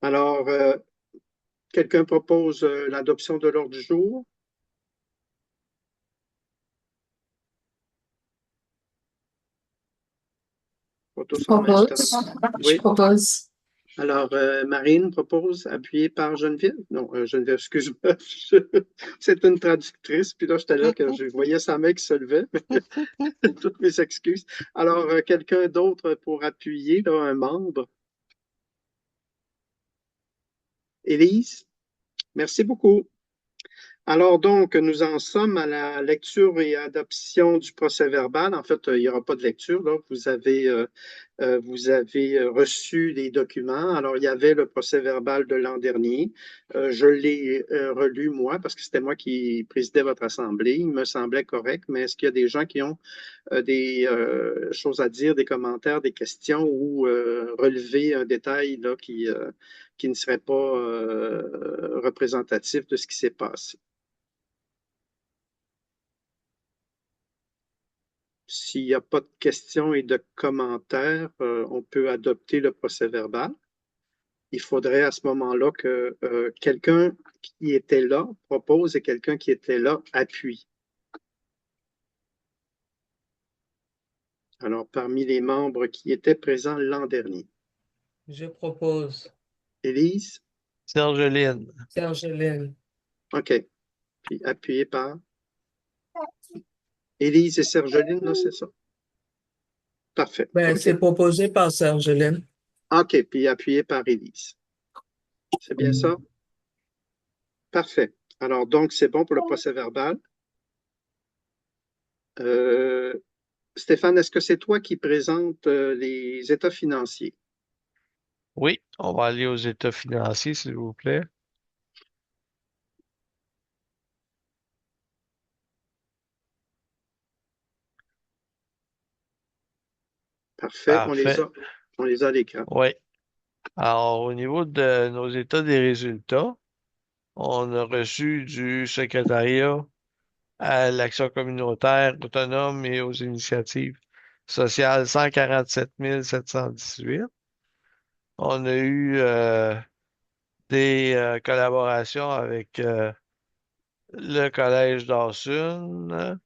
Alors, quelqu'un propose l'adoption de l'ordre du jour? Pas Je tous en même temps. propose. Je Oui. propose. Alors, Marine propose, appuyée par Geneviève. Non, Geneviève, excuse-moi. C'est une traductrice. Puis là, j'étais là que je voyais sa main qui se levait. Toutes mes excuses. Alors, quelqu'un d'autre pour appuyer, là, un membre? Élise? Merci beaucoup. Alors donc, nous en sommes à la lecture et adoption du procès-verbal. En fait, il n'y aura pas de lecture, là. Vous avez reçu les documents. Alors, il y avait le procès-verbal de l'an dernier. Je l'ai relu, moi, parce que c'était moi qui présidais votre assemblée. Il me semblait correct, mais est-ce qu'il y a des gens qui ont des choses à dire, des commentaires, des questions ou relever un détail là, qui ne serait pas représentatif de ce qui s'est passé? S'il n'y a pas de questions et de commentaires, on peut adopter le procès-verbal. Il faudrait à ce moment-là que quelqu'un qui était là propose et quelqu'un qui était là appuie. Alors, parmi les membres qui étaient présents l'an dernier, Je propose. Élise, Sergeline. Sergeline. OK. Puis appuyé par Élise et Sergeline, là, c'est ça? Parfait. Ben, OK. c'est proposé par Sergeline. OK. Puis appuyé par Élise. C'est bien ça? Parfait. Alors, donc, c'est bon pour le procès-verbal. Euh, Stéphane, est-ce que c'est toi qui présentes les états financiers? Oui, on va aller aux états financiers, s'il vous plaît. Parfait, Parfait. on les a à l'écran. Oui. Alors, au niveau de nos états des résultats, on a reçu du secrétariat à l'action communautaire autonome et aux initiatives sociales 147 718. On a eu des collaborations avec le Collège Dawson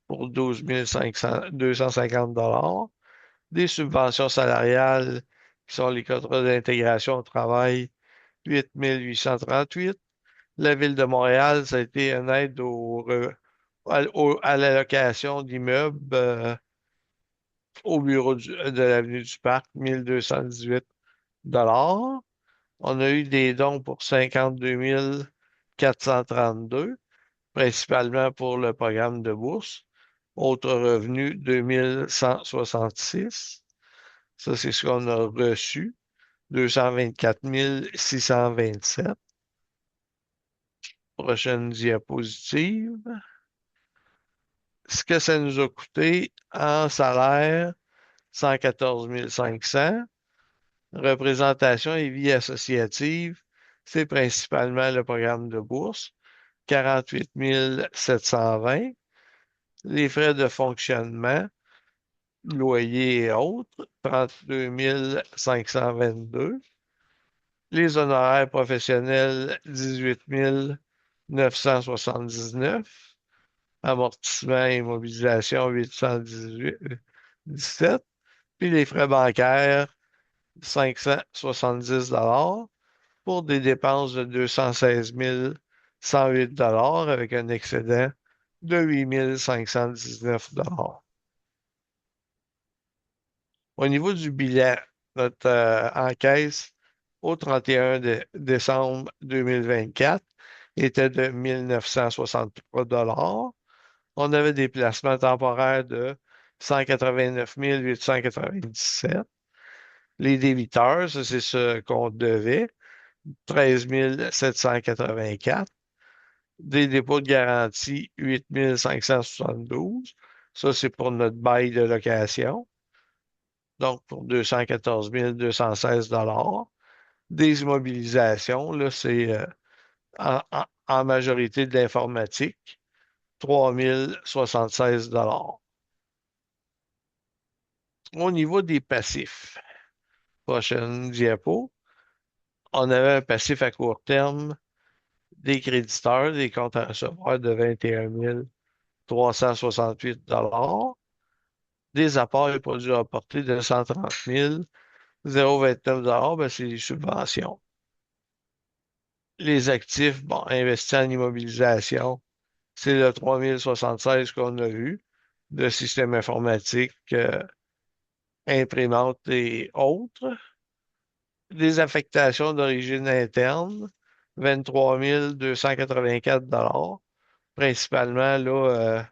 pour 250 des subventions salariales qui sont les contrats d'intégration au travail 8 838. La Ville de Montréal, ça a été une aide à la location d'immeubles au bureau de l'avenue du Parc, 1218 $. On a eu des dons pour 52 432, principalement pour le programme de bourse. Autres revenus, 2166. Ça, c'est ce qu'on a reçu. 224 627. Prochaine diapositive. Ce que ça nous a coûté en salaire, 114 500. Représentation et vie associative, c'est principalement le programme de bourse, 48 720. Les frais de fonctionnement, loyer et autres, 32 522. Les honoraires professionnels, 18 979. Amortissement et immobilisation, 817. Puis les frais bancaires, 570 pour des dépenses de 216 108 avec un excédent de 8 519 Au niveau du bilan, notre encaisse au 31 décembre 2024 était de 1963 $. On avait des placements temporaires de 189 897. Les débiteurs, ça c'est ce qu'on devait, 13 784. Des dépôts de garantie, 8 572. Ça, c'est pour notre bail de location. Donc, pour 214 216 Des immobilisations, là, c'est en majorité de l'informatique, 3 076 Au niveau des passifs, prochaine diapo, on avait un passif à court terme des créditeurs, des comptes à recevoir de 21 368 des apports et produits rapportés de 130 029 ben, c'est les subventions. Les actifs, bon, investis en immobilisation, c'est le 3076 qu'on a vu, de système informatique, imprimante et autres. Des affectations d'origine interne, 23 284 principalement là,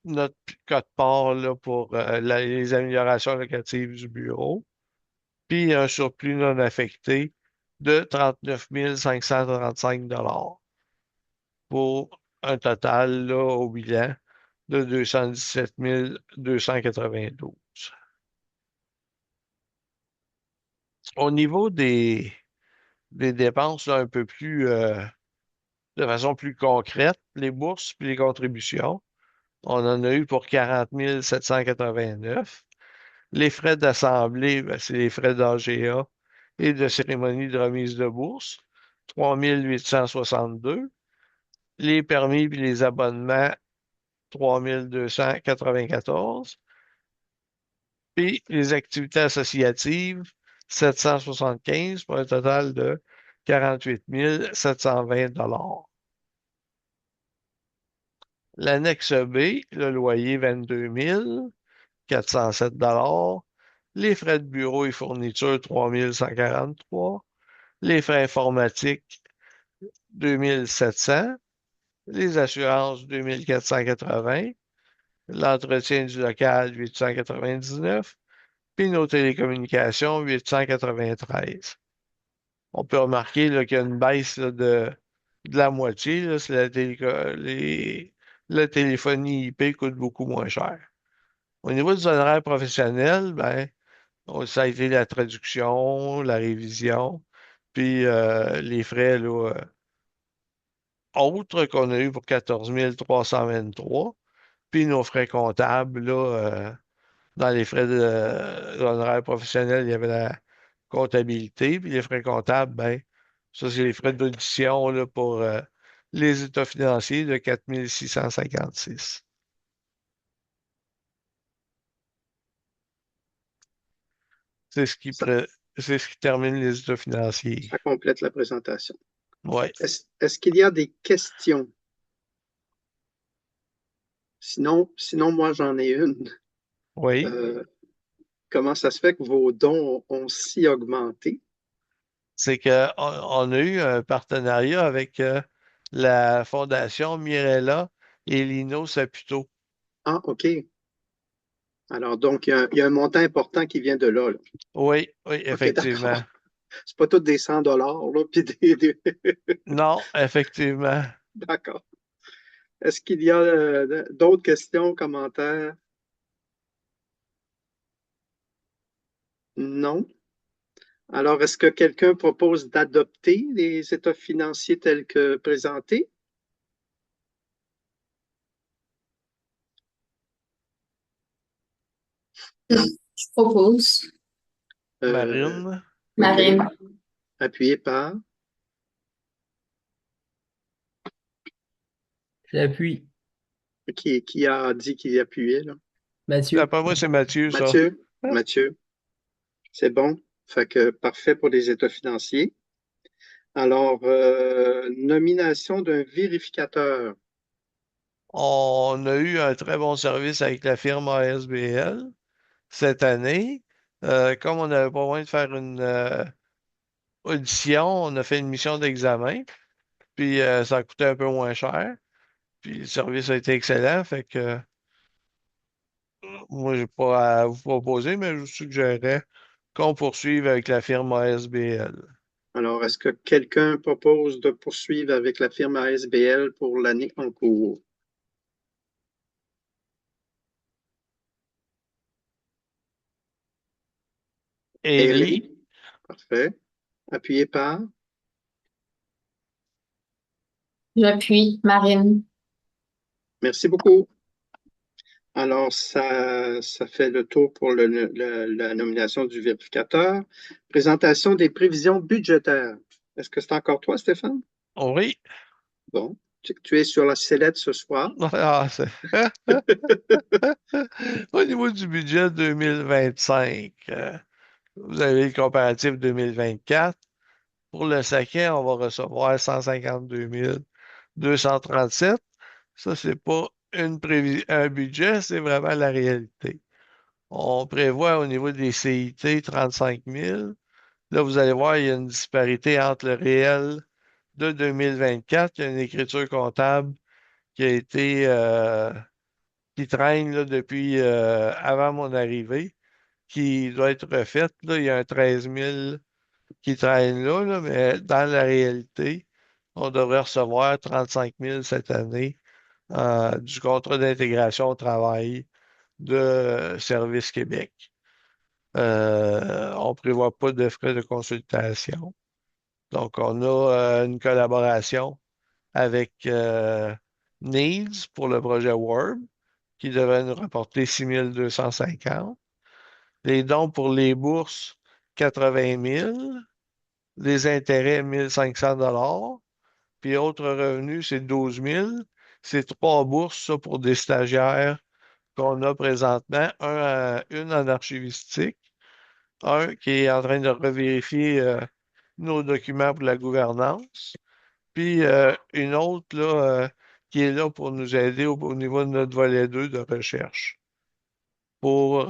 notre quote-part là, pour les améliorations locatives du bureau, puis un surplus non affecté de 39 535 pour un total là, au bilan de 217 292. Au niveau des dépenses là, un peu plus de façon plus concrète, les bourses puis les contributions, on en a eu pour 40 789. Les frais d'assemblée, ben, c'est les frais d'AGA et de cérémonie de remise de bourse, 3 862. Les permis et les abonnements, 3 294. Puis les activités associatives, 775 pour un total de 48 720 L'annexe B, le loyer, 22 407 les frais de bureau et fourniture, 3 143. Les frais informatiques, 2 700. Les assurances, 2 480. L'entretien du local, 899. Puis nos télécommunications, 893. On peut remarquer qu'il y a une baisse là, de la moitié. Là, c'est la téléphonie IP coûte beaucoup moins cher. Au niveau des honoraires professionnels, ben, ça a été la traduction, la révision, puis les frais là, autres qu'on a eu pour 14 323, puis nos frais comptables, là, dans les frais de l'honoraire professionnel, il y avait la comptabilité, puis les frais comptables, ben, ça, c'est les frais d'audition là, pour les états financiers de 4 656. C'est ce qui, Ça, c'est ce qui termine les états financiers. ça complète la présentation. Oui, Est-ce qu'il y a des questions? Sinon, moi, j'en ai une. oui. Euh, Comment ça se fait que vos dons ont si augmenté? C'est qu'on a eu un partenariat avec la Fondation Mirella et Lino Saputo. Ah, OK. Alors, donc, il y a un montant important qui vient de là, là. Oui, oui, OK, d'accord. effectivement. C'est pas tous des 100 $ là, puis Non, effectivement. D'accord. Est-ce qu'il y a d'autres questions, commentaires? Non. Alors, est-ce que quelqu'un propose d'adopter les états financiers tels que présentés? Je propose. Euh, Marine, OK. Marine. Appuyé par. J'appuie. Qui a dit qu'il appuyait, là? Mathieu. d'après moi, c'est Mathieu, ça. Mathieu? Mathieu, c'est bon. Fait que parfait pour les états financiers. Alors, nomination d'un vérificateur. On a eu un très bon service avec la firme ASBL cette année. Comme on n'avait pas moyen de faire une audition, on a fait une mission d'examen, puis ça a coûté un peu moins cher. Puis le service a été excellent, fait que moi, j'ai pas à vous proposer, mais je vous suggérerais qu'on poursuive avec la firme ASBL. Alors, est-ce que quelqu'un propose de poursuivre avec la firme ASBL pour l'année en cours? Élie, Élie? Parfait. Appuyé par. J'appuie. Marine. Merci beaucoup. Alors, ça fait le tour pour la nomination du vérificateur. Présentation des prévisions budgétaires. Est-ce que c'est encore toi, Stéphane? Oui. Bon, tu es sur la sellette ce soir. Ah, Au niveau du budget 2025, vous avez le comparatif 2024. Pour le Saquet, on va recevoir 152 237. Ça, c'est pas un budget, c'est vraiment la réalité. On prévoit au niveau des CIT 35 000. Là, vous allez voir, il y a une disparité entre le réel de 2024. Il y a une écriture comptable qui a été qui traîne là, depuis avant mon arrivée, qui doit être refaite. Là, il y a un 13 000 qui traîne là, mais dans la réalité, on devrait recevoir 35 000 cette année du contrat d'intégration au travail de Service Québec. On ne prévoit pas de frais de consultation. Donc, on a une collaboration avec Needs pour le projet Word, qui devrait nous rapporter 6 250. Les dons pour les bourses, 80 000. Les intérêts, 1 500 $. Puis autres revenus, c'est 12 000. C'est trois bourses, ça, pour des stagiaires qu'on a présentement. Une en archivistique, un qui est en train de revérifier nos documents pour la gouvernance, puis une autre là, qui est là pour nous aider au niveau de notre volet 2 de recherche pour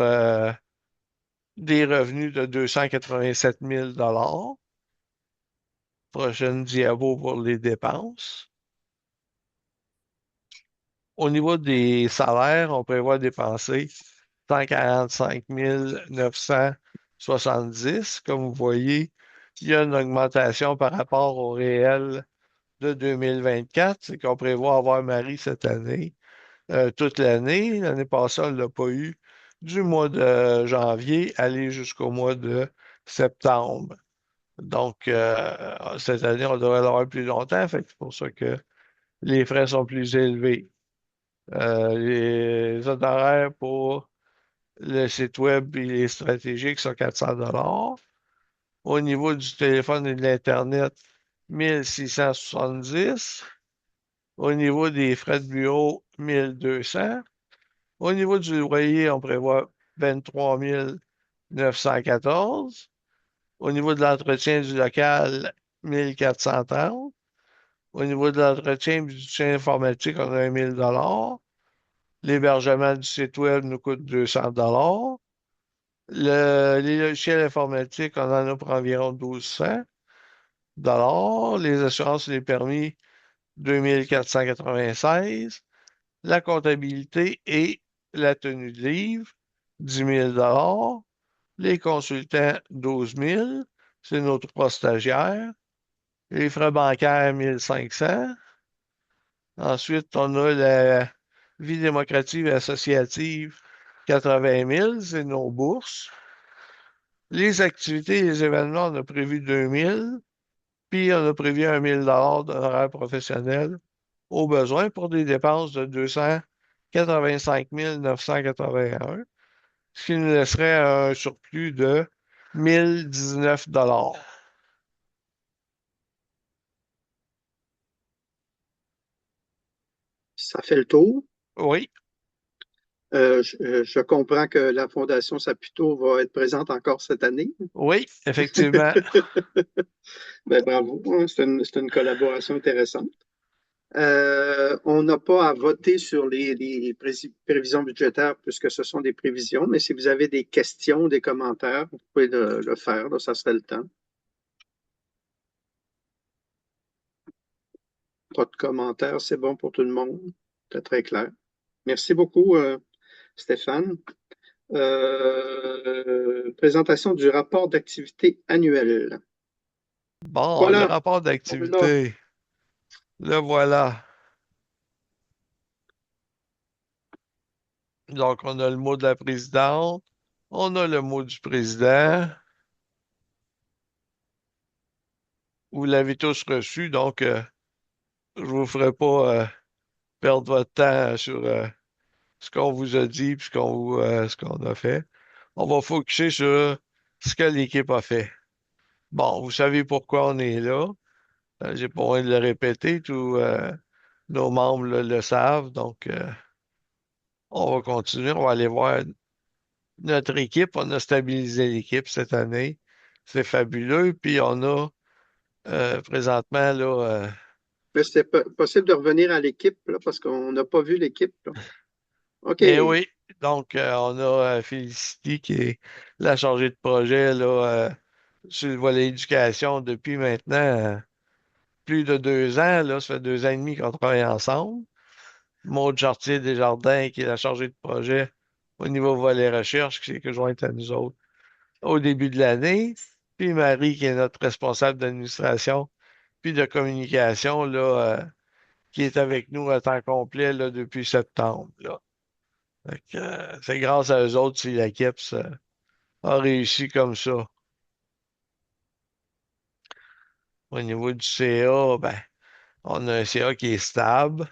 des revenus de 287 000 $. Prochaine diabo pour les dépenses. Au niveau des salaires, on prévoit dépenser 145 970. Comme vous voyez, il y a une augmentation par rapport au réel de 2024. C'est qu'on prévoit avoir Marie cette année, toute l'année. L'année passée, on ne l'a pas eu du mois de janvier aller jusqu'au mois de septembre. Donc, cette année, on devrait l'avoir plus longtemps. Fait que c'est pour ça que les frais sont plus élevés. Les honoraires pour le site web et les stratégiques sont 400 $. Au niveau du téléphone et de l'Internet, 1670. Au niveau des frais de bureau, 1200. Au niveau du loyer, on prévoit 23 914. Au niveau de l'entretien du local, 1430. Au niveau de l'entretien du soutien informatique, on a 1 000 $. L'hébergement du site web nous coûte 200 $. Les logiciels informatiques, on en a pour environ 1200 $. Les assurances et les permis, 2496. La comptabilité et la tenue de livre, 10 000 $. Les consultants, 12 000. C'est nos trois stagiaires. Les frais bancaires, 1500. Ensuite, on a la vie démocratique et associative, 80 000. C'est nos bourses. Les activités et les événements, on a prévu 2 000. Puis, on a prévu 1 000 $ d'honoraires professionnels au besoin pour des dépenses de 285 981, ce qui nous laisserait un surplus de 1019 $. Ça fait le tour. Oui, Je comprends que la Fondation Saputo va être présente encore cette année. oui, effectivement. Ben, bravo, hein, c'est une collaboration intéressante. On n'a pas à voter sur les prévisions budgétaires puisque ce sont des prévisions, mais si vous avez des questions, des commentaires, vous pouvez le faire, là, ça serait le temps. Pas de commentaires, c'est bon pour tout le monde. C'est très clair. Merci beaucoup, Stéphane. Présentation du rapport d'activité annuel. Bon, le Voilà, rapport on est là. d'activité, le voilà. Donc, on a le mot de la présidente, on a le mot du président. Vous l'avez tous reçu, donc je vous ferai pas perdre votre temps sur ce qu'on vous a dit puis ce qu'on a fait. On va focuser sur ce que l'équipe a fait. Bon, vous savez pourquoi on est là. J'ai pas envie de le répéter, tous nos membres le savent. Donc, on va continuer. On va aller voir notre équipe. On a stabilisé l'équipe cette année. C'est fabuleux. Puis on a présentement là. Mais c'était possible de revenir à l'équipe, là, parce qu'on n'a pas vu l'équipe, là. OK. Eh oui, donc on a Félicity qui est la chargée de projet là, sur le volet éducation depuis maintenant plus de 2 ans. Là, ça fait 2 ans et demi qu'on travaille ensemble. Maud Chartier-Desjardins qui est la chargée de projet au niveau volet recherche, qui s'est jointe à nous autres au début de l'année. Puis Marie qui est notre responsable d'administration puis de communication là, qui est avec nous à temps complet là, depuis septembre. Là. Fait que, c'est grâce à eux autres si la KEPS a réussi comme ça. Au niveau du CA, ben, on a un CA qui est stable,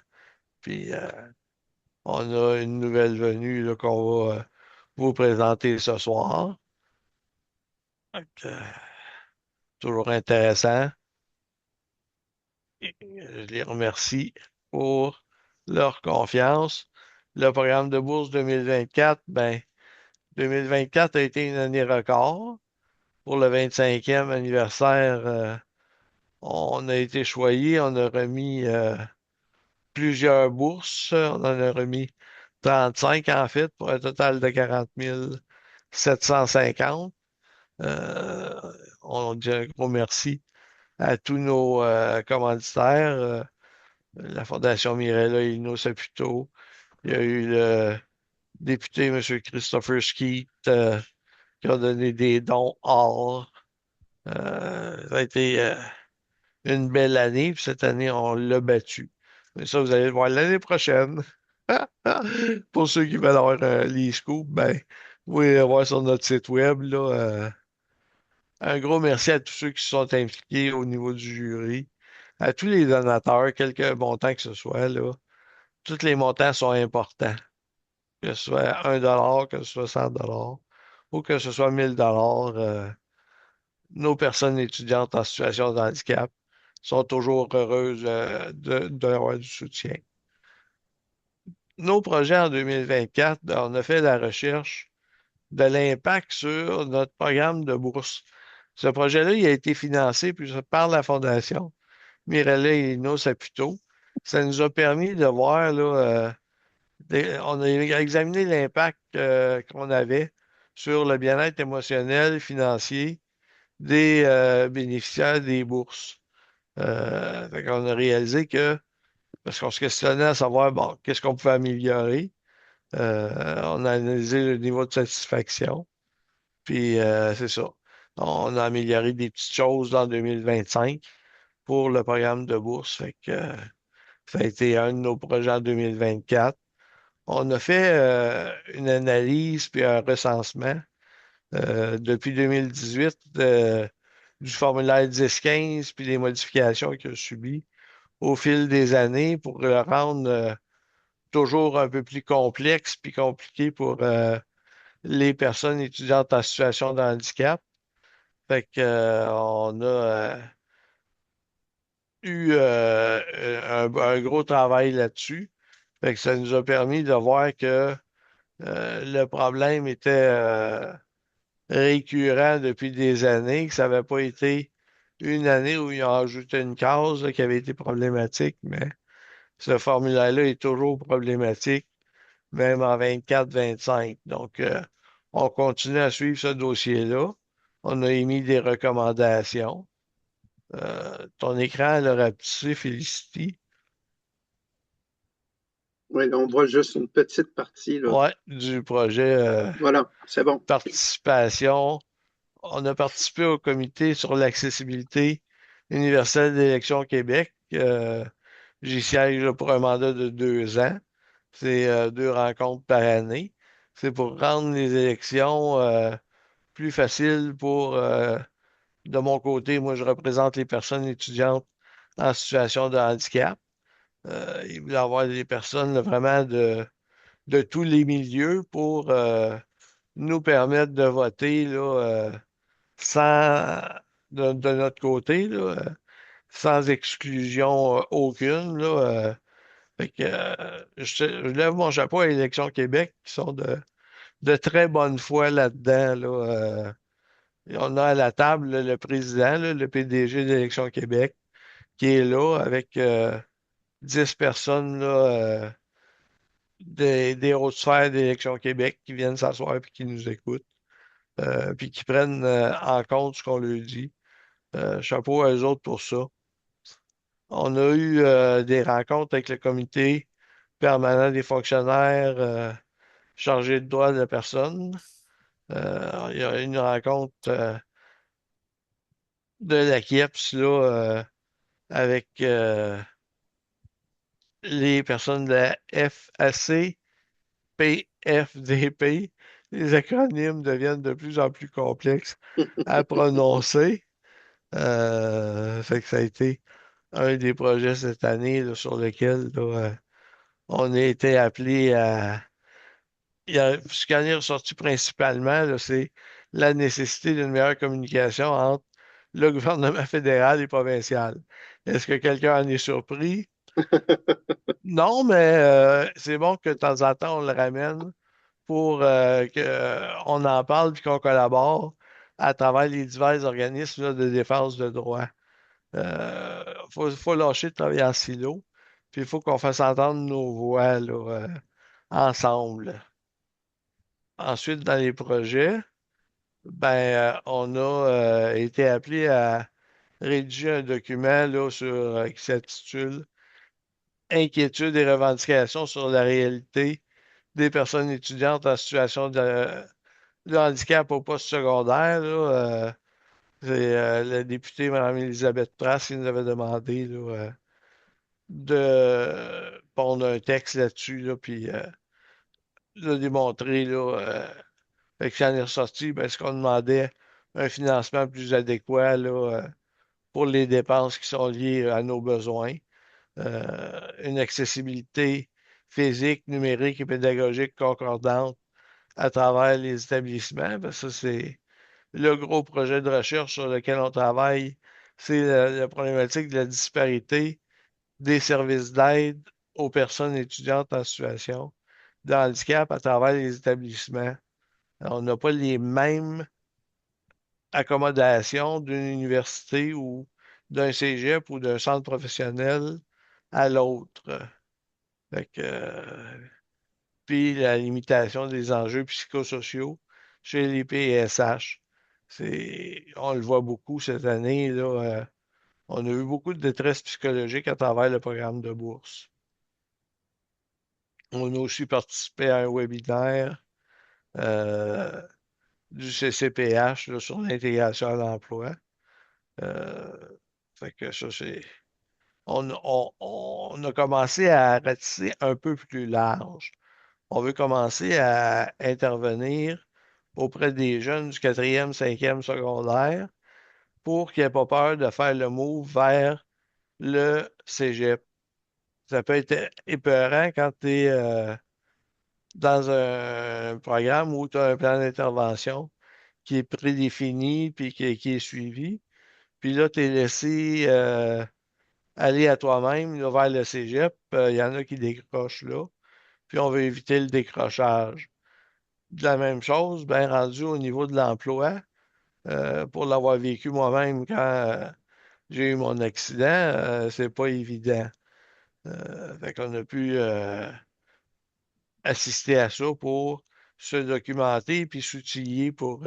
puis on a une nouvelle venue là, qu'on va vous présenter ce soir. Fait que, toujours intéressant. Et, je les remercie pour leur confiance. Le programme de bourse 2024, ben, 2024 a été une année record. Pour le 25e anniversaire, on a été choyé, on a remis plusieurs bourses. On en a remis 35 en fait, pour un total de 40 750. On dit un gros merci à tous nos commanditaires, la Fondation Mirella et Lino Saputo. Il y a eu le député M. Christopher Skeet qui a donné des dons or. Ça a été une belle année, puis cette année, on l'a battu. Mais ça, vous allez le voir l'année prochaine. Pour ceux qui veulent avoir les scoops, ben, vous pouvez le voir sur notre site web, là. Un gros merci à tous ceux qui se sont impliqués au niveau du jury, à tous les donateurs, quelque montant que ce soit, là. Tous les montants sont importants. Que ce soit 1 $, que ce soit 100 $ ou que ce soit 1000 $. Nos personnes étudiantes en situation de handicap sont toujours heureuses d'avoir du soutien. Nos projets en 2024, on a fait la recherche de l'impact sur notre programme de bourse. Ce projet-là, il a été financé par la Fondation Mirella et Lino Saputo. Ça nous a permis de voir, là, on a examiné l'impact qu'on avait sur le bien-être émotionnel, financier des bénéficiaires des bourses. On a réalisé que, parce qu'on se questionnait à savoir, bon, qu'est-ce qu'on pouvait améliorer, on a analysé le niveau de satisfaction, puis c'est ça. On a amélioré des petites choses en 2025 pour le programme de bourse. Fait que ça a été un de nos projets en 2024. On a fait une analyse puis un recensement depuis 2018 du formulaire 1015 puis les modifications qu'il a subies au fil des années pour le rendre toujours un peu plus complexe puis compliqué pour les personnes étudiantes en situation de handicap. Fait que, on a eu un gros travail là-dessus. Fait que ça nous a permis de voir que le problème était récurrent depuis des années, que ça n'avait pas été une année où ils ont ajouté une case là, qui avait été problématique, mais ce formulaire-là est toujours problématique, même en 24-25. Donc, on continue à suivre ce dossier-là. On a émis des recommandations. Ton écran le rapetissé, Félicity. Oui, on voit juste une petite partie, là. Ouais, du projet Voilà, c'est bon. participation. On a participé au comité sur l'accessibilité universelle d'élection Québec. J'y siège là, pour un mandat de 2 ans. C'est 2 rencontres par année. C'est pour rendre les élections plus faciles pour, de mon côté, moi je représente les personnes étudiantes en situation de handicap. Il voulait avoir des personnes là, vraiment de tous les milieux pour nous permettre de voter là, sans, de notre côté, là, sans exclusion aucune. Là, fait que, je lève mon chapeau à Élections Québec qui sont de très bonne foi là-dedans. Là, et on a à la table là, le président, là, le PDG d'Élections Québec, qui est là avec 10 personnes là, des hautes sphères d'Élections Québec qui viennent s'asseoir et qui nous écoutent, puis qui prennent en compte ce qu'on leur dit. Chapeau à eux autres pour ça. On a eu des rencontres avec le comité permanent des fonctionnaires chargés de droits de la personne. Il y a eu une rencontre de la KIEPS là, avec les personnes de la FAC, PFDP. Les acronymes deviennent de plus en plus complexes à prononcer. Fait que ça a été un des projets cette année là, sur lequel là, on a été appelé à. Ce qui en est ressorti principalement, là, c'est la nécessité d'une meilleure communication entre le gouvernement fédéral et provincial. Est-ce que quelqu'un en est surpris? Non, mais c'est bon que de temps en temps, on le ramène pour qu'on en parle et qu'on collabore à travers les divers organismes là, de défense de droits. Faut lâcher de travailler en silo, puis il faut qu'on fasse entendre nos voix là, ensemble. Ensuite, dans les projets, ben, on a été appelé à rédiger un document là, qui s'intitule Inquiétudes et revendications sur la réalité des personnes étudiantes en situation de handicap au poste secondaire. Là, c'est la députée Mme Elisabeth Prasse qui nous avait demandé là, de pondre un texte là-dessus, là, puis de démontrer là, fait que ça en est ressorti, ben, ce qu'on demandait un financement plus adéquat là, pour les dépenses qui sont liées à nos besoins, une accessibilité physique, numérique et pédagogique concordante à travers les établissements. Ben, ça, c'est le gros projet de recherche sur lequel on travaille, c'est la problématique de la disparité des services d'aide aux personnes étudiantes en situation de handicap à travers les établissements. Alors, on n'a pas les mêmes accommodations d'une université ou d'un cégep ou d'un centre professionnel à l'autre. Fait que, puis la limitation des enjeux psychosociaux chez les PSH. On le voit beaucoup cette année, là, on a eu beaucoup de détresse psychologique à travers le programme de bourse. On a aussi participé à un webinaire du CCPH là, sur l'intégration à l'emploi. Euh, Fait que ça, c'est. On a commencé à ratisser un peu plus large. On veut commencer à intervenir auprès des jeunes du quatrième, cinquième secondaire pour qu'ils n'aient pas peur de faire le move vers le cégep. Ça peut être épeurant quand tu es dans un programme où tu as un plan d'intervention qui est prédéfini puis qui est suivi. Puis là, tu es laissé aller à toi-même là, vers le cégep. Il y en a qui décrochent là. Puis on veut éviter le décrochage. De la même chose, bien rendu au niveau de l'emploi, pour l'avoir vécu moi-même quand j'ai eu mon accident, c'est pas évident. Fait qu'on a pu assister à ça pour se documenter puis s'outiller pour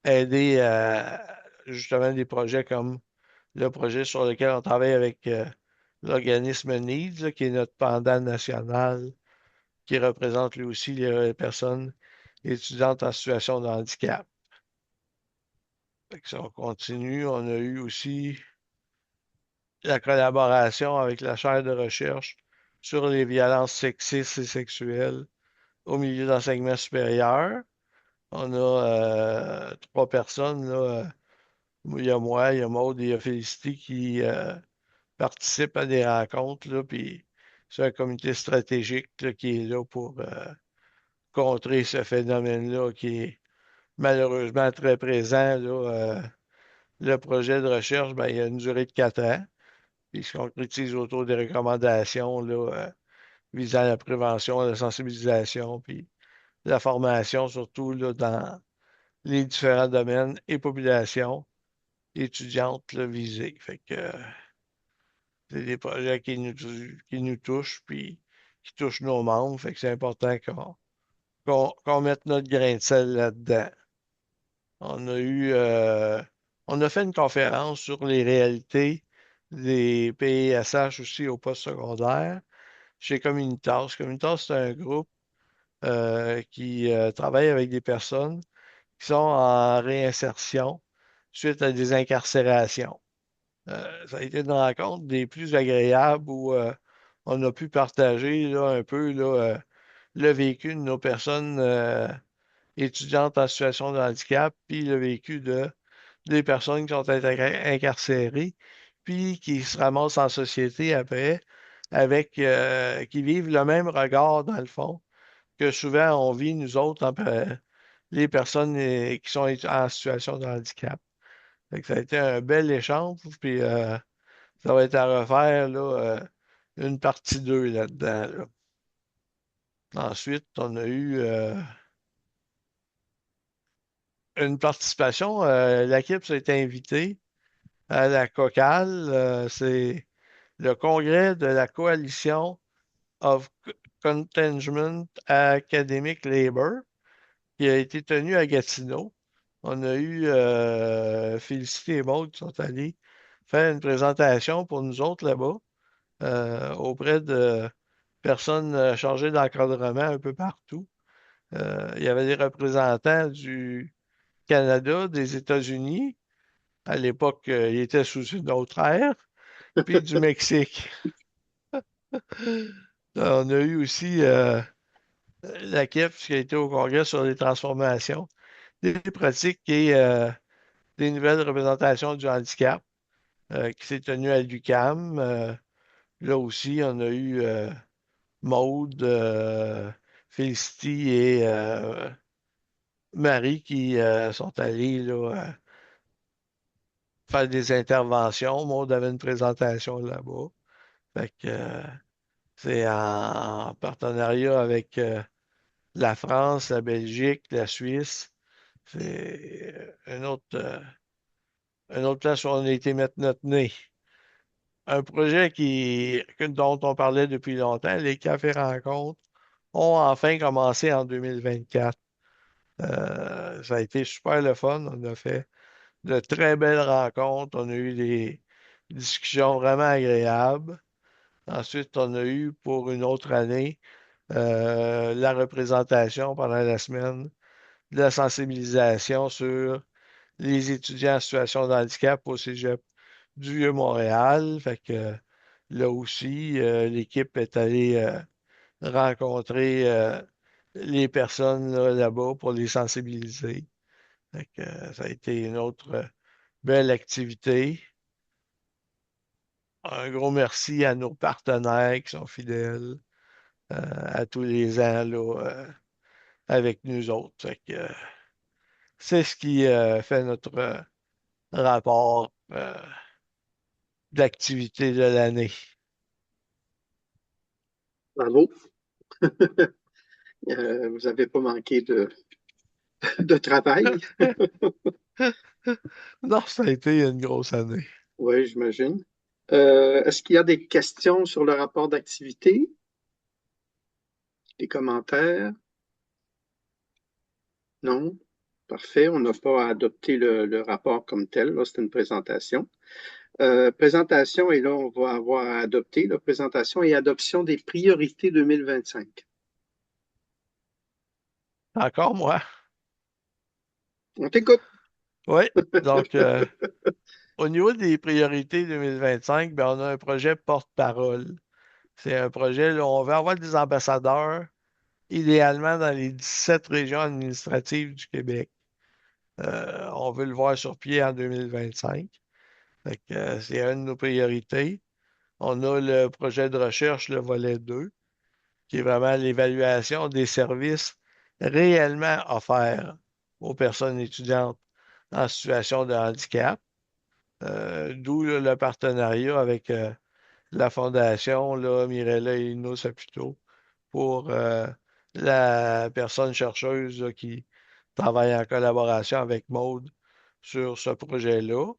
aider à justement des projets comme le projet sur lequel on travaille avec l'organisme NEEDS, là, qui est notre pendant national, qui représente lui aussi les personnes étudiantes en situation de handicap. Fait que ça, on continue. On a eu aussi la collaboration avec la chaire de recherche sur les violences sexistes et sexuelles au milieu d'enseignement supérieur. On a 3 personnes, là. Il y a moi, il y a Maud et il y a Félicité qui participent à des rencontres, là, puis c'est un comité stratégique là, qui est là pour contrer ce phénomène-là qui est malheureusement très présent. Là, le projet de recherche, ben, il a une durée de 4 ans. Il se concrétise autour des recommandations là, visant la prévention, la sensibilisation, puis la formation, surtout là, dans les différents domaines et populations étudiantes là, visées. Fait que c'est des projets qui nous touchent, puis qui touchent nos membres. Fait que c'est important qu'on mette notre grain de sel là-dedans. On a eu, on a fait une conférence sur les réalités des PISH aussi au post-secondaire chez Communitas. Communitas, c'est un groupe qui travaille avec des personnes qui sont en réinsertion suite à des incarcérations. Ça a été une rencontre des plus agréables où on a pu partager là, un peu là, le vécu de nos personnes étudiantes en situation de handicap, puis le vécu des personnes qui sont incarcérées, puis qui se ramassent en société après, avec qui vivent le même regard, dans le fond, que souvent on vit, nous autres, les personnes qui sont en situation de handicap. Fait que ça a été un bel échange, puis ça va être à refaire là, une partie 2 là-dedans. Là. Ensuite, on a eu une participation. L'équipe a été invitée à la COCAL. C'est le congrès de la Coalition of Contingent Academic Labor qui a été tenu à Gatineau. On a eu Félicité et Maud qui sont allés faire une présentation pour nous autres là-bas auprès de personnes chargées d'encadrement un peu partout. Il y avait des représentants du Canada, des États-Unis. À l'époque, il était sous une autre ère, puis du Mexique. On a eu aussi la KIF qui a été au Congrès sur les transformations, des pratiques et des nouvelles représentations du handicap qui s'est tenu à l'UQAM. Là aussi, on a eu Maude, Félicity et Marie qui sont allés là, faire des interventions. Maude avait une présentation là-bas. Fait que c'est en partenariat avec la France, la Belgique, la Suisse. C'est une autre place où on a été mettre notre nez. Un projet dont on parlait depuis longtemps, les cafés rencontres, ont enfin commencé en 2024. Ça a été super le fun. On a fait de très belles rencontres. On a eu des discussions vraiment agréables. Ensuite, on a eu pour une autre année la représentation pendant la semaine de la sensibilisation sur les étudiants en situation de handicap au Cégep du Vieux-Montréal. Fait que là aussi, l'équipe est allée rencontrer les personnes là-bas pour les sensibiliser. Fait que, ça a été une autre belle activité. Un gros merci à nos partenaires qui sont fidèles à tous les ans là, avec nous autres. Fait que, c'est ce qui fait notre rapport d'activité de l'année. Bravo. Vous n'avez pas manqué de travail. Non, ça a été une grosse année. Oui, j'imagine. Est-ce qu'il y a des questions sur le rapport d'activité? Des commentaires? Non? Parfait. On n'a pas à adopter le rapport comme tel. Là, c'est une présentation. Présentation, et là, on va avoir à adopter la présentation et adoption des priorités 2025. Encore moi. On t'écoute. Oui. Donc, au niveau des priorités 2025, ben, on a un projet porte-parole. C'est un projet, là, on veut avoir des ambassadeurs, idéalement dans les 17 régions administratives du Québec. On veut le voir sur pied en 2025. Fait que, c'est une de nos priorités. On a le projet de recherche, le volet 2, qui est vraiment l'évaluation des services réellement offerts aux personnes étudiantes en situation de handicap. D'où là, le partenariat avec la Fondation là, Mirella et Lino Saputo pour la personne chercheuse là, qui travaille en collaboration avec Maude sur ce projet-là.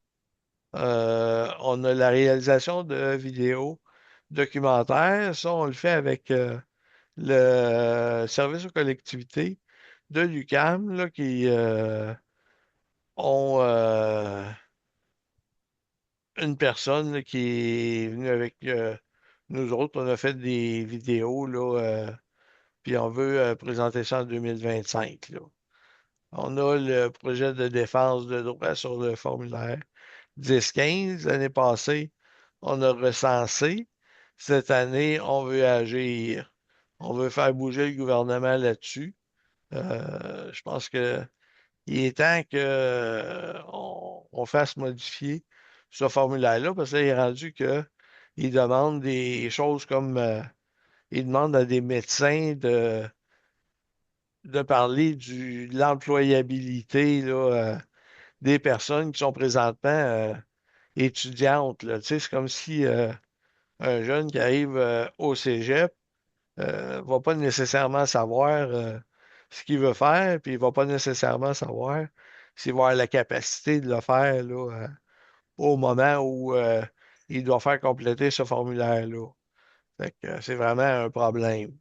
On a la réalisation de vidéos documentaires. Ça, on le fait avec le service aux collectivités de l'UQAM là, qui ont une personne là, qui est venue avec nous autres. On a fait des vidéos, là, puis on veut présenter ça en 2025. Là. On a le projet de défense de droit sur le formulaire 10-15. L'année passée, on a recensé. Cette année, on veut agir. On veut faire bouger le gouvernement là-dessus. Je pense que il est temps qu'on fasse modifier ce formulaire-là parce qu'il est rendu qu'il demande des choses comme il demande à des médecins de parler de l'employabilité là, des personnes qui sont présentement étudiantes. Là. Tu sais, c'est comme si un jeune qui arrive au cégep va pas nécessairement savoir ce qu'il veut faire, puis il va pas nécessairement savoir s'il va avoir la capacité de le faire là, au moment où il doit faire compléter ce formulaire-là. Fait que, c'est vraiment un problème.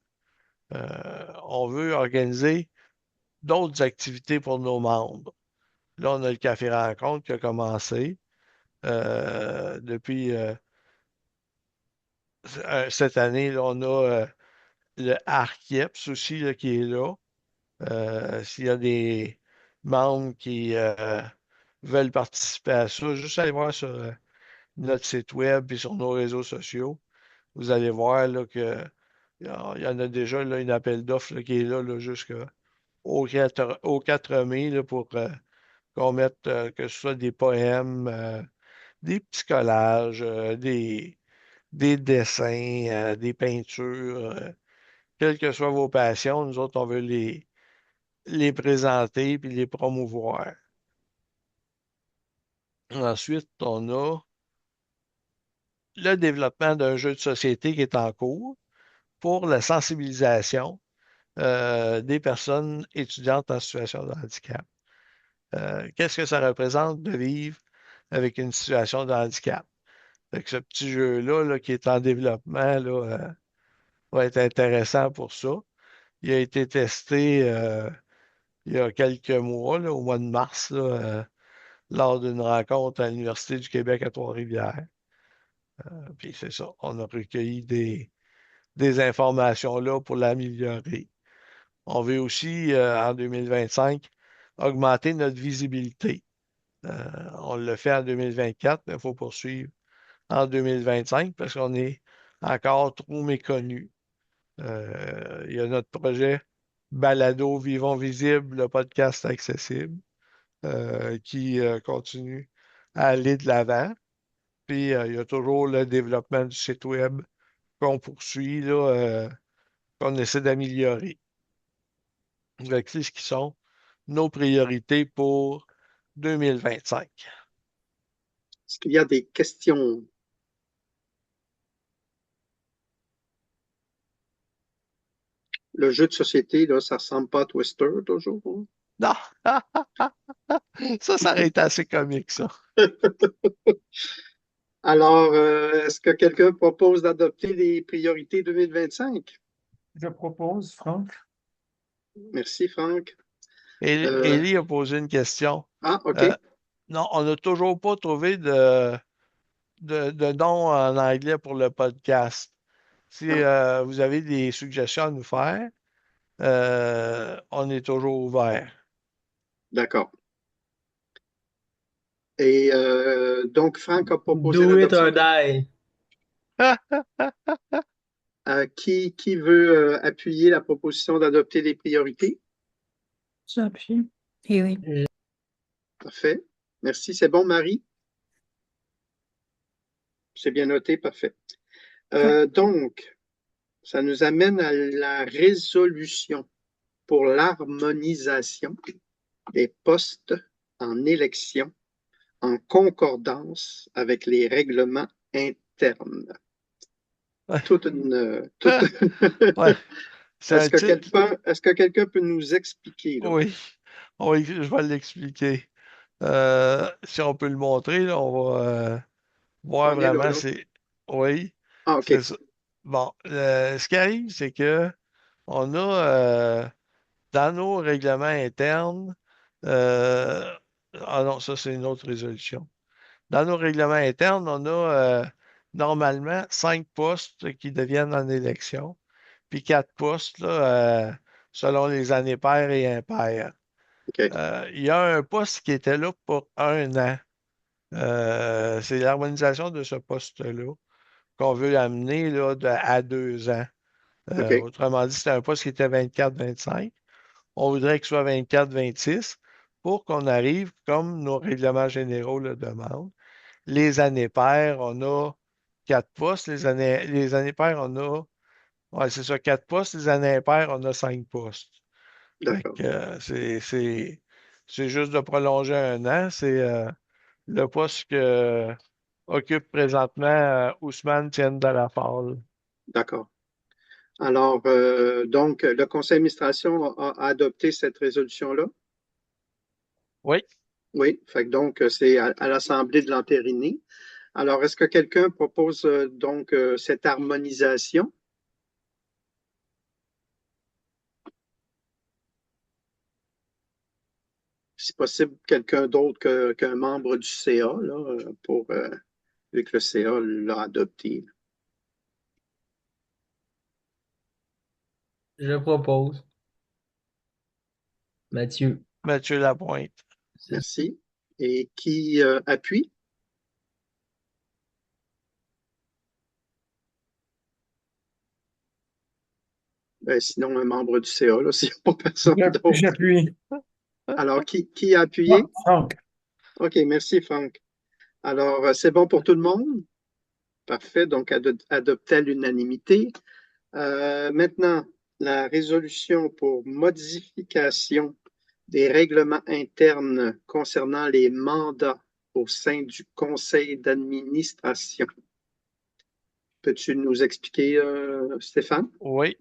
On veut organiser d'autres activités pour nos membres. Là, on a le café rencontre qui a commencé depuis cette année. Là, on a le ARCIEPS aussi là, qui est là. S'il y a des membres qui veulent participer à ça, juste aller voir sur notre site web et sur nos réseaux sociaux. Vous allez voir là, que il y en a déjà là, une appel d'offres là, qui est là, jusqu'au 4 mai là, pour qu'on mette que ce soit des poèmes, des petits collages, des dessins, des peintures, quelles que soient vos passions, nous autres, on veut les présenter puis les promouvoir. Ensuite, on a le développement d'un jeu de société qui est en cours pour la sensibilisation des personnes étudiantes en situation de handicap. Qu'est-ce que ça représente de vivre avec une situation de handicap? Fait que ce petit jeu-là là, qui est en développement là, va être intéressant pour ça. Il a été testé il y a quelques mois, là, au mois de mars, là, lors d'une rencontre à l'Université du Québec à Trois-Rivières. Puis c'est ça, on a recueilli des informations là pour l'améliorer. On veut aussi, en 2025, augmenter notre visibilité. On le fait en 2024, mais il faut poursuivre en 2025 parce qu'on est encore trop méconnu. Il y a notre projet Balado Vivons Visible, le podcast accessible, qui continue à aller de l'avant. Puis il y a toujours le développement du site web qu'on poursuit, là, qu'on essaie d'améliorer. C'est ce qui sont nos priorités pour 2025. Est-ce qu'il y a des questions? Le jeu de société, là, ça ressemble pas à Twister, toujours, hein? Non, ça aurait été assez comique, ça. Alors, est-ce que quelqu'un propose d'adopter les priorités 2025? Je propose, Franck. Merci, Franck. Élie a posé une question. OK. Non, on n'a toujours pas trouvé de nom en anglais pour le podcast. Si vous avez des suggestions à nous faire, on est toujours ouvert. D'accord. Et donc, Franck a proposé Do it l'adoption. or die. Qui veut appuyer la proposition d'adopter les priorités? J'appuie. Haley. Parfait. Merci. C'est bon, Marie? C'est bien noté. Parfait. Donc, ça nous amène à la résolution pour l'harmonisation des postes en élection en concordance avec les règlements internes. Ouais. Toute une, Ouais, c'est un titre. Est-ce que quelqu'un peut nous expliquer, là? Oui, oui, je vais l'expliquer. Si on peut le montrer, là, on va voir On est là, vraiment, là. c'est. Oui, Ah, OK. c'est ça. Bon, ce qui arrive, c'est que on a dans nos règlements internes, euh, ah non, ça c'est une autre résolution. Dans nos règlements internes, on a normalement 5 postes qui deviennent en élection, puis 4 postes là, selon les années paires et impaires. OK. Il y a un poste qui était là pour 1 an. C'est l'harmonisation de ce poste-là qu'on veut amener là, à 2 ans. OK. Autrement dit, c'était un poste qui était 24-25. On voudrait qu'il soit 24-26 pour qu'on arrive, comme nos règlements généraux le demandent. Les années paires, on a 4 postes. Les années paires, on a, ouais, c'est ça, 4 postes. Les années impaires, on a 5 postes. Fait D'accord. que c'est juste de prolonger 1 an. C'est le poste que occupe présentement Ousmane Tienne de la Falle. D'accord. Alors, donc, le conseil d'administration a adopté cette résolution-là? Oui, Oui. Fait que donc, c'est à l'Assemblée de l'entériner. Alors, est-ce que quelqu'un propose donc cette harmonisation? Si possible, quelqu'un d'autre qu'un membre du CA, là, vu que le CA l'a adopté. Je propose. Mathieu. Mathieu Lapointe. Merci. Et qui appuie? Ben, sinon, un membre du CA, là, s'il n'y a pas personne d'autre. J'appuie. Alors, qui a appuyé? Franck. OK, merci, Franck. Alors, c'est bon pour tout le monde? Parfait, donc adopté à l'unanimité. Maintenant, la résolution pour modification des règlements internes concernant les mandats au sein du conseil d'administration. Peux-tu nous expliquer, Stéphane? Oui,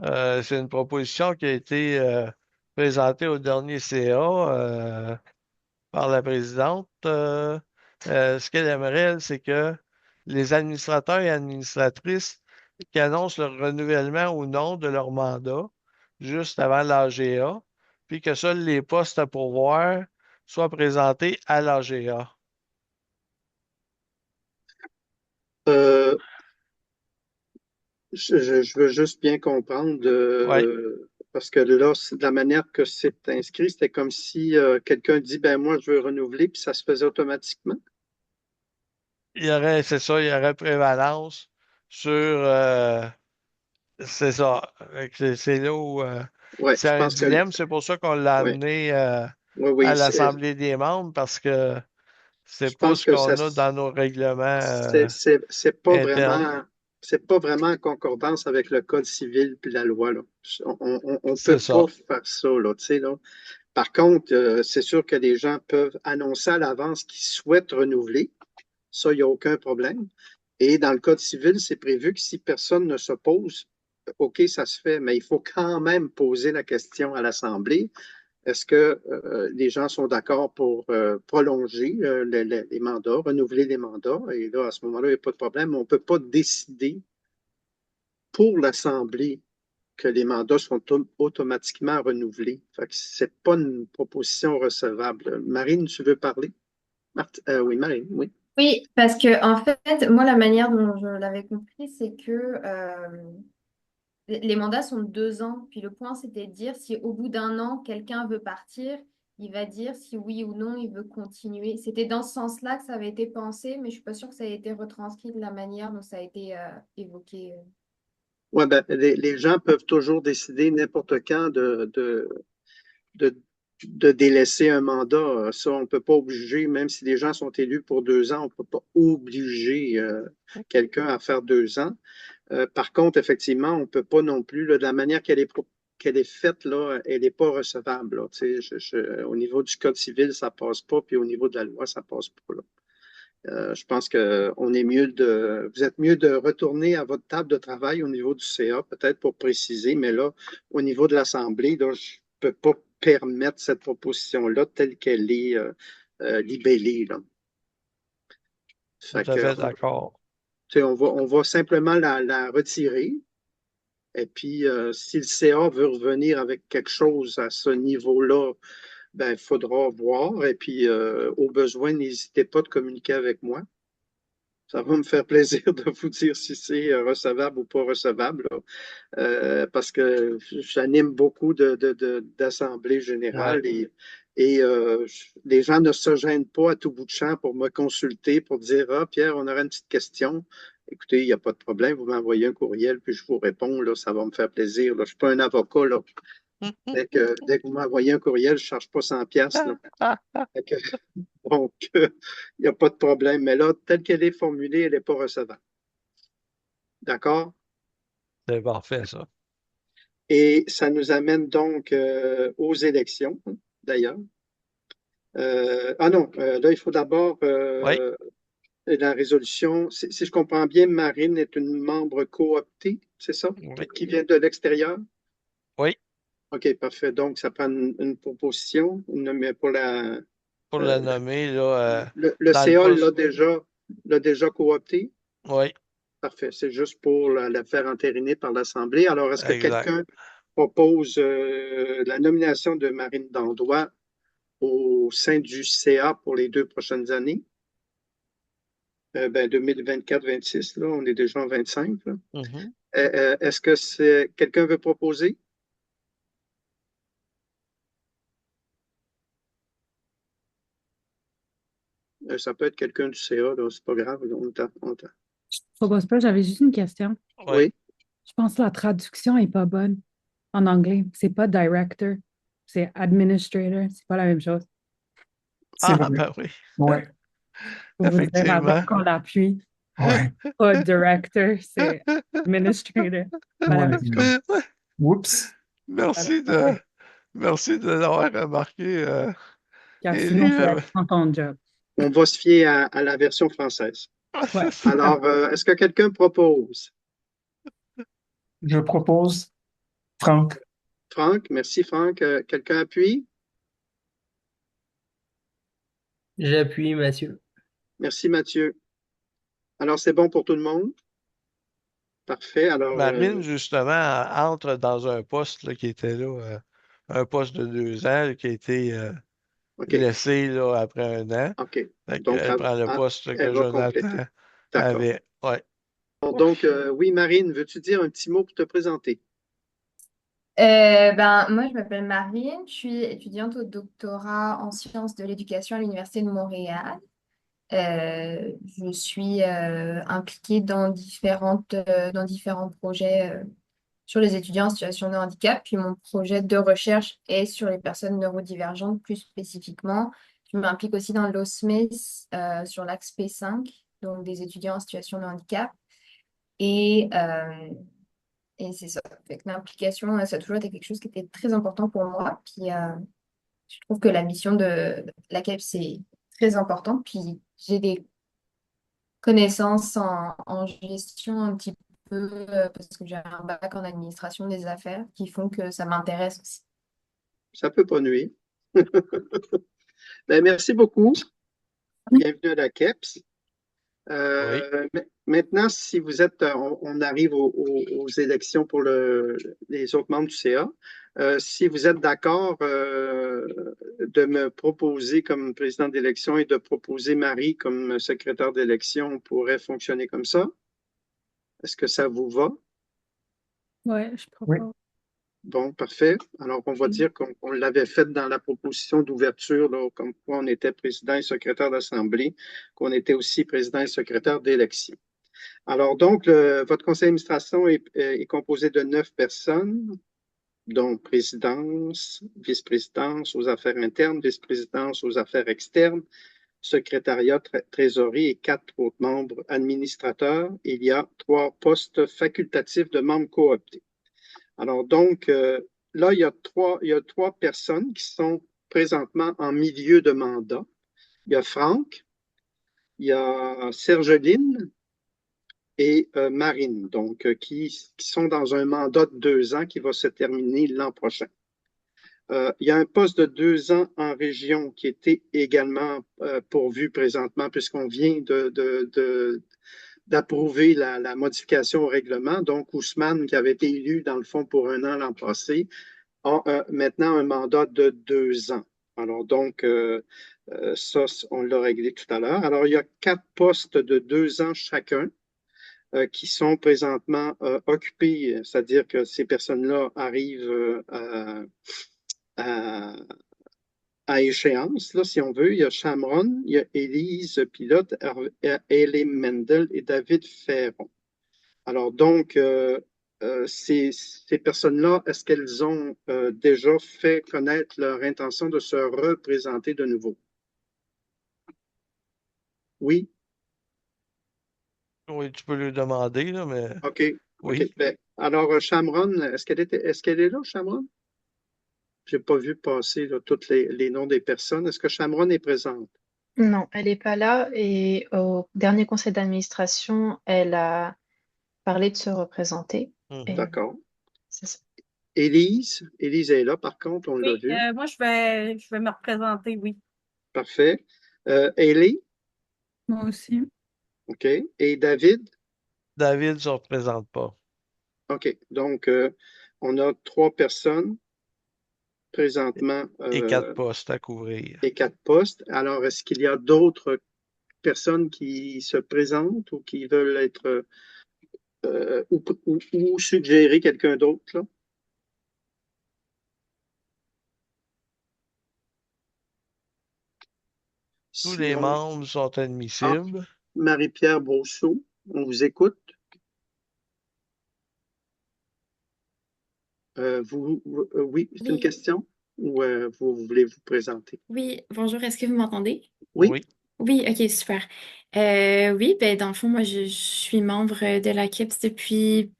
c'est une proposition qui a été présentée au dernier CA par la présidente. Ce qu'elle aimerait, elle, c'est que les administrateurs et administratrices qui annoncent le renouvellement ou non de leur mandat juste avant l'AGA, puis que seuls les postes à pourvoir soient présentés à l'AGA. Euh, je veux juste bien comprendre, Oui, parce que là, de la manière que c'est inscrit, c'était comme si quelqu'un dit, ben moi, je veux renouveler, puis ça se faisait automatiquement. c'est ça, il y aurait prévalence sur, c'est ça. Fait que c'est là où Oui, c'est je un pense que, dilemme. C'est pour ça qu'on l'a oui, amené oui, à oui, l'Assemblée des membres parce que c'est je pas pense ce que ça, qu'on a dans nos règlements internes. c'est pas vraiment en concordance avec le Code civil puis la loi, là. On peut C'est pas ça. faire ça, là, tu sais, là. Par contre, c'est sûr que les gens peuvent annoncer à l'avance qu'ils souhaitent renouveler. Ça, il n'y a aucun problème. Et dans le Code civil, c'est prévu que si personne ne s'oppose, OK, ça se fait, mais il faut quand même poser la question à l'Assemblée. Est-ce que les gens sont d'accord pour prolonger les mandats, renouveler les mandats? Et là, à ce moment-là, il n'y a pas de problème. On ne peut pas décider pour l'Assemblée que les mandats sont automatiquement renouvelés. Fait que c'est pas une proposition recevable. Marine, tu veux parler? Oui, Marine, oui. Oui, parce que en fait, moi, la manière dont je l'avais compris, c'est que les mandats sont de 2 ans. Puis le point, c'était de dire si au bout d'un an, quelqu'un veut partir, il va dire si oui ou non il veut continuer. C'était dans ce sens-là que ça avait été pensé, mais je suis pas sûre que ça ait été retranscrit de la manière dont ça a été évoqué. Ouais, ben, les gens peuvent toujours décider n'importe quand de de délaisser un mandat. Ça, on ne peut pas obliger, même si les gens sont élus pour 2 ans, on ne peut pas obliger quelqu'un à faire 2 ans. Par contre, effectivement, on ne peut pas non plus, là, de la manière qu'elle est faite, là, elle n'est pas recevable. Là. Au niveau du Code civil, ça ne passe pas, puis au niveau de la loi, ça ne passe pas. Là. Je pense que vous êtes mieux de retourner à votre table de travail au niveau du CA, peut-être pour préciser, mais là, au niveau de l'Assemblée, là, je ne peux pas permettre cette proposition-là telle qu'elle est libellée. Là. Tout Fait à que, fait d'accord. on va simplement la retirer. Et puis, si le CA veut revenir avec quelque chose à ce niveau-là, ben, il faudra voir. Et puis, au besoin, n'hésitez pas de communiquer avec moi. Ça va me faire plaisir de vous dire si c'est recevable ou pas recevable, là. Parce que j'anime beaucoup d'assemblées Ouais. générales et les gens ne se gênent pas à tout bout de champ pour me consulter, pour dire, ah, Pierre, on aurait une petite question. Écoutez, il n'y a pas de problème, vous m'envoyez un courriel, puis je vous réponds, là, ça va me faire plaisir. Là. Je ne suis pas un avocat, là. Dès que vous m'envoyez un courriel, je ne charge pas 100 piastres, là. Fait que, donc, il n'y a pas de problème. Mais là, telle qu'elle est formulée, elle n'est pas recevable. D'accord? C'est parfait, ça. Et ça nous amène donc aux élections, d'ailleurs. Ah non, là, il faut d'abord Oui, la résolution. Si je comprends bien, Marine est une membre cooptée, c'est ça? oui, Qui vient de l'extérieur? oui. OK, parfait. Donc, ça prend une proposition mais pour Pour la euh, nommer, là, le dans le CA poste. l'a déjà coopté. Oui, Parfait. C'est juste pour la faire entériner par l'Assemblée. Alors, est-ce que exact. quelqu'un propose la nomination de Marine Dandois au sein du CA pour les 2 prochaines années? Ben, 2024-26, là, on est déjà en 25. Là. Mhm. Est-ce que quelqu'un veut proposer? Ça peut être quelqu'un du CA, là, c'est pas grave, là, on t'attend. Je propose pas, j'avais juste une question. Oui. Oui, Je pense que la traduction est pas bonne en anglais. C'est pas director, c'est administrator. C'est pas la même chose. C'est Ah, vrai. ben oui, Ouais, Pour vous dire avant effectivement. qu'on l'appuie, ouais, pas director, c'est administrator. Pas la ouais. même chose. Oups. Merci Voilà. merci de l'avoir remarqué, Car sinon, Élie. ça va être dans ton job. on va se fier à la version française. Ouais. C'est ça. Alors, est-ce que quelqu'un propose? Je propose Franck. Franck, merci Franck. Quelqu'un appuie? J'appuie Mathieu. Merci Mathieu. Alors, c'est bon pour tout le monde? Parfait. Alors, Marine, justement, entre dans un poste là, qui était là, un poste de 2 ans qui a été OK, laissé là, après un an. OK. Fait Donc, qu'elle prend le poste elle que va compléter. Jonathan D'accord. avait. Ouais. Donc, oui, Marine, veux-tu dire un petit mot pour te présenter? Ben, moi, je m'appelle Marine, je suis étudiante au doctorat en sciences de l'éducation à l'Université de Montréal. Je suis impliquée dans différents projets sur les étudiants en situation de handicap. Puis mon projet de recherche est sur les personnes neurodivergentes plus spécifiquement. Je m'implique aussi dans l'OSMES sur l'axe P5, donc des étudiants en situation de handicap. Et, euh, et c'est ça. Fait que l'implication, ça a toujours été quelque chose qui était très important pour moi. Puis je trouve que la mission de la CAP, c'est très important. Puis j'ai des connaissances en gestion un petit peu, parce que j'ai un bac en administration des affaires, qui font que ça m'intéresse aussi. Ça peut pas nuire. Ben, merci beaucoup. Bienvenue à la KEPS. Oui. Maintenant, si vous êtes, on arrive aux élections pour les autres membres du CA. Si vous êtes d'accord de me proposer comme président d'élection et de proposer Marie comme secrétaire d'élection, on pourrait fonctionner comme ça. Est-ce que ça vous va? Ouais, je Oui. propose. Bon, parfait. Alors, on va dire qu'on l'avait fait dans la proposition d'ouverture, là, comme quoi on était président et secrétaire d'Assemblée, qu'on était aussi président et secrétaire d'élection. Alors, donc, votre conseil d'administration est composé de 9 personnes. donc présidence, vice-présidence aux affaires internes, vice-présidence aux affaires externes, secrétariat, trésorerie et 4 autres membres administrateurs. Il y a 3 postes facultatifs de membres cooptés. Alors donc, là, il y a 3 personnes qui sont présentement en milieu de mandat. Il y a Franck, il y a Sergeline et Marine, donc qui sont dans un mandat de 2 ans qui va se terminer l'an prochain. Il y a un poste de 2 ans en région qui était également pourvu présentement, puisqu'on vient d'approuver la modification au règlement. Donc, Ousmane, qui avait été élu dans le fond pour 1 an l'an passé, a maintenant un mandat de 2 ans. Alors, donc, ça, on l'a réglé tout à l'heure. Alors, il y a 4 postes de 2 ans chacun qui sont présentement occupés, c'est-à-dire que ces personnes-là arrivent à, à échéance, là, si on veut. Il y a Shamron, il y a Élise Pilote, Ellie Mendel et David Ferron. Alors, donc, ces personnes-là, est-ce qu'elles ont déjà fait connaître leur intention de se représenter de nouveau? Oui? Oui, tu peux lui demander, là, mais OK. oui. OK. Ben, alors, Shamron, est-ce qu'elle est là, Shamron? Je n'ai pas vu passer là, tous les noms des personnes. Est-ce que Shamron est présente? Non, elle n'est pas là et au dernier conseil d'administration, elle a parlé de se représenter. Mhm. Et D'accord. c'est ça. Élise est là, par contre, on l'a Oui, vu. moi, je vais me représenter, oui. Parfait. Ellie, Moi aussi. OK. Et David? David ne se représente pas. OK. Donc, on a 3 personnes présentement Et 4 postes à couvrir. et 4 postes. Alors, est-ce qu'il y a d'autres personnes qui se présentent ou qui veulent être ou suggérer quelqu'un d'autre, là? Tous les Sinon, membres sont admissibles. Marie-Pierre Brousseau, on vous écoute. Oui, c'est une Oui, question ou vous voulez vous présenter? oui, bonjour, est-ce que vous m'entendez? Oui, Oui. Oui, ok, super. Oui, ben dans le fond, moi je suis membre de la KIPS depuis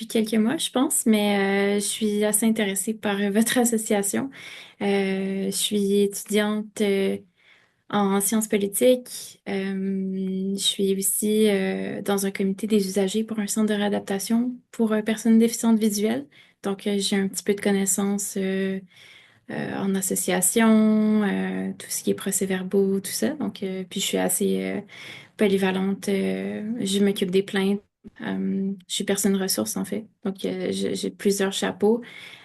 quelques mois, je pense, mais je suis assez intéressée par votre association. Je suis étudiante en sciences politiques. Je suis aussi dans un comité des usagers pour un centre de réadaptation pour personnes déficientes visuelles. Donc, j'ai un petit peu de connaissances en association, tout ce qui est procès-verbaux, tout ça. Donc, puis je suis assez polyvalente. Je m'occupe des plaintes. Je suis personne ressource, en fait. Donc, j'ai plusieurs chapeaux.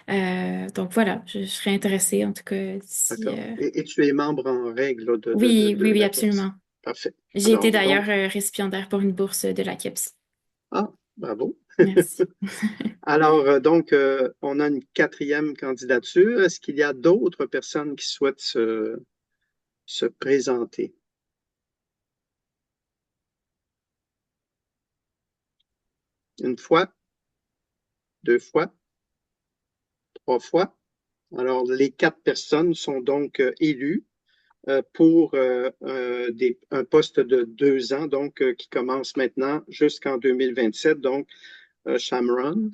Donc, voilà, je serais intéressée, en tout cas, si... d'accord. Et tu es membre en règle là, Oui, de oui, oui, la CAPS. absolument. Parfait. J'ai été Alors, donc, d'ailleurs récipiendaire pour une bourse de la KIPS. bravo. Merci. Alors, donc, on a une 4e candidature. Est-ce qu'il y a d'autres personnes qui souhaitent se présenter? Une fois, 2 fois, 3 fois. Alors, les 4 personnes sont donc élues pour un poste de 2 ans, donc qui commence maintenant jusqu'en 2027. Donc, Shamron,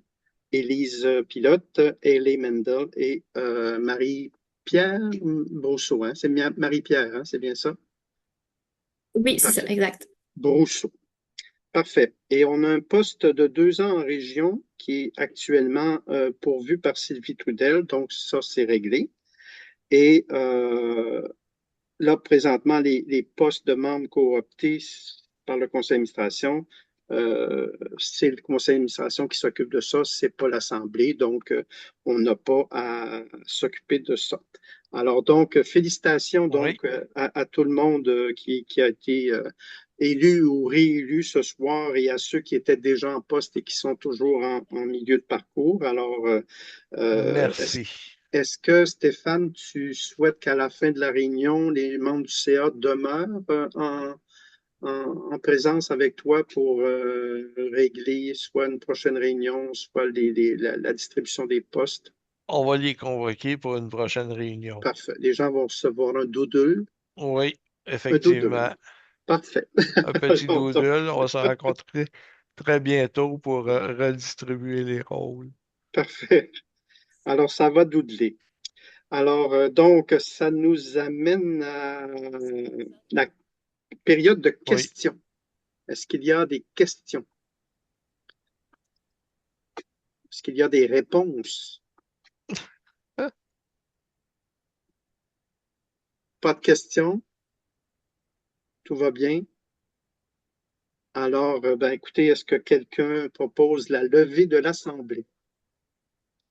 Élise Pilote, Ellie Mendel et Marie-Pierre Brousseau. Hein? C'est Marie-Pierre, hein? C'est bien ça? Oui, c'est ça, Parfait. exact. Brousseau. Parfait. Et on a un poste de 2 ans en région qui est actuellement pourvu par Sylvie Trudel. Donc, ça, c'est réglé. Et là, présentement, les postes de membres cooptés par le conseil d'administration, c'est le conseil d'administration qui s'occupe de ça, c'est pas l'Assemblée, donc on n'a pas à s'occuper de ça. Alors donc, félicitations donc Oui. à tout le monde qui a été élu ou réélu ce soir et à ceux qui étaient déjà en poste et qui sont toujours en milieu de parcours. Alors, Merci. est-ce que, Stéphane, tu souhaites qu'à la fin de la réunion, les membres du CA demeurent en présence avec toi pour régler soit une prochaine réunion, soit la distribution des postes? On va les convoquer pour une prochaine réunion. Parfait. Les gens vont recevoir un doodle. Oui, Un effectivement. doodle. Parfait. Un petit Alors, donc, doodle. On va se rencontrer très bientôt pour redistribuer les rôles. parfait. Alors, ça va doodler. Alors, donc, ça nous amène à la période de Oui. questions. Est-ce qu'il y a des questions? Est-ce qu'il y a des réponses? Pas de questions? Tout va bien? Alors, ben, écoutez, est-ce que quelqu'un propose la levée de l'Assemblée?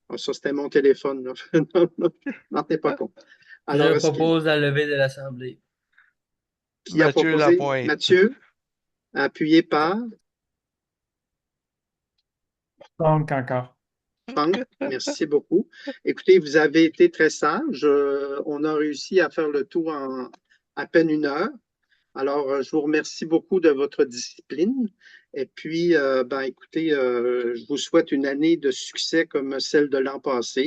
Ah, ça, c'était mon téléphone, là. N'en tenez pas compte. Alors, Je est-ce qu'il propose la levée de l'Assemblée. qui a Mathieu proposé? Lapointe. Mathieu, appuyé par Franck encore. Franck. Merci beaucoup. Écoutez, vous avez été très sage. On a réussi à faire le tour en à peine 1 heure. Alors, je vous remercie beaucoup de votre discipline. Et puis, ben, écoutez, je vous souhaite une année de succès comme celle de l'an passé.